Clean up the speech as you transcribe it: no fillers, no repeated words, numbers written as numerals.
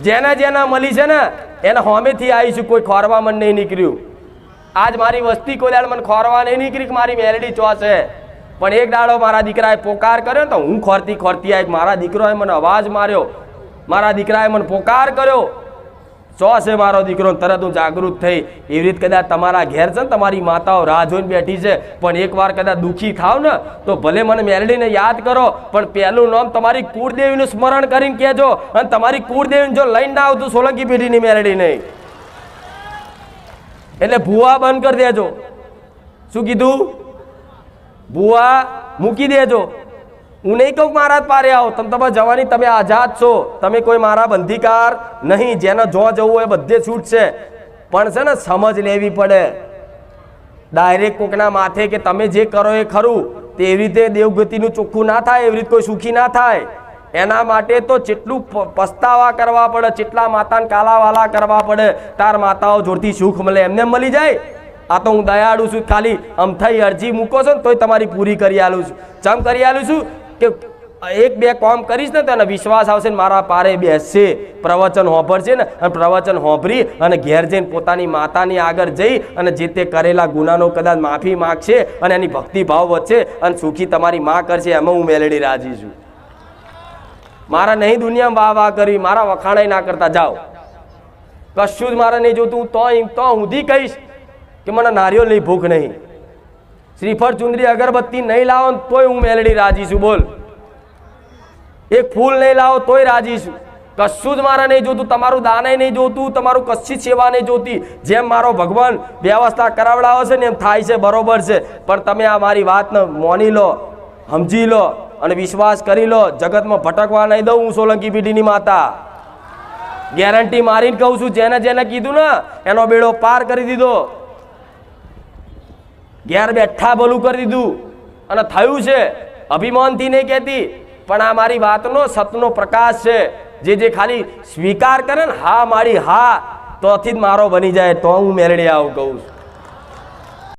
જેના જેના મળી છે ને એને હોમેથી આવીશું, કોઈ ખોરવા મન નહીં નીકળ્યું. આજ મારી વસ્તી કોઈ દાડ મને ખોરવા નહીં નીકળી કે મારી મેલડી ચો છે, પણ એક દાડો મારા દીકરાએ પોકાર કર્યો તો હું ખોરતી ખોરતી આવી. મારા દીકરોએ મને અવાજ માર્યો, મારા દીકરાએ મને પોકાર કર્યો, ચો છે મારો દીકરો, તરત હું જાગૃત થઈ. એવી રીતે કદાચ તમારા ઘેર છે ને તમારી માતાઓ રાહ જોઈને બેઠી છે, પણ એકવાર કદાચ દુઃખી થાવ ને તો ભલે મને મેલડીને યાદ કરો, પણ પહેલું નામ તમારી કુળદેવીનું સ્મરણ કરીને કહેજો. અને તમારી કુળદેવીને જો લઈને ના આવતું સોલંકી પેઢીની મેલડી નહીં, એટલે ભૂવા બંધ કરી દેજો. શું કીધું? ભૂવા મૂકી દેજો. હું નહીં કહું મારા જ પારે આવો, તમે જવાની તમે આઝાદ છો, તમે કોઈ મારા બંધીકાર નહીં. જેને જો જવું હોય બધે છૂટ છે, પણ છે ને સમજ લેવી પડે. ડાયરેક્ટ કોકના માથે કે તમે જે કરો એ ખરું, તે એવી રીતે દેવગતિનું ચોખ્ખું ના થાય, એવી રીતે કોઈ સુખી ના થાય. એના માટે તો જેટલું પસ્તાવા કરવા પડે, જેટલા માતાને કાલાવાલા કરવા પડે, તાર માતાઓ જોડથી સુખ મળે. એમને મળી જાય. આ તો હું દયાળુ છું, ખાલી અમથાઈ અરજી મૂકો છો ને તોય તમારી પૂરી કરી આલું છું. ચમ કરી આલું છું કે એક બે કામ કરીશ ને તો એને વિશ્વાસ આવશે ને મારા પારે બેસશે, પ્રવચન હોંભરશે ને, અને પ્રવચન હોંભરી અને ઘેર જઈને પોતાની માતાની આગળ જઈ અને જે તે કરેલા ગુનાનો કદાચ માફી માગશે અને એની ભક્તિ ભાવ વધશે અને સુખી તમારી માં કરશે. એમાં હું મેલડી રાજી છું. મારા નહીં દુનિયામાં વાહ વાહ કરી, મારા વખાણાઈ ના કરતા જાઓ. કશું જ મારે નહીં જોતું. તો ઊંધી કહીશ કે મને નારિયેળની ભૂખ નહીં, શ્રીફળ ચુંદરી અગરબત્તી નહીં લાવો તોય હું મેલડી રાજી છું. બોલ, એક ફૂલ નહીં લાવો તોય રાજી છું. કશું જ મારે નહીં જોતું, તમારું દાને નહીં જોતું, તમારું કશી સેવા નહીં જોતી. જેમ મારો ભગવાન વ્યવસ્થા કરાવડાવે છે ને એમ થાય છે, બરોબર છે. પણ તમે આ મારી વાતને મોની લો, સમજી લો અને વિશ્વાસ કરી લો. જગતમાં ભટકવા નહીં દઉં હું સોલંકી પેઢીની માતા. ગેરંટી મારીને કહું છું. જેને જેને કીધું ને એનો બેડો પાર કરી દીધો, ઘેર બેઠા ભલું કરી દીધું અને થયું છે. અભિમાનથી નહીં કહેતી, પણ આ મારી વાતનો સતનો પ્રકાશ છે. જે ખાલી સ્વીકાર કરે ને, હા મારી હા, તોથી જ મારો બની જાય, તો હું મેળડી આવું કહું છું.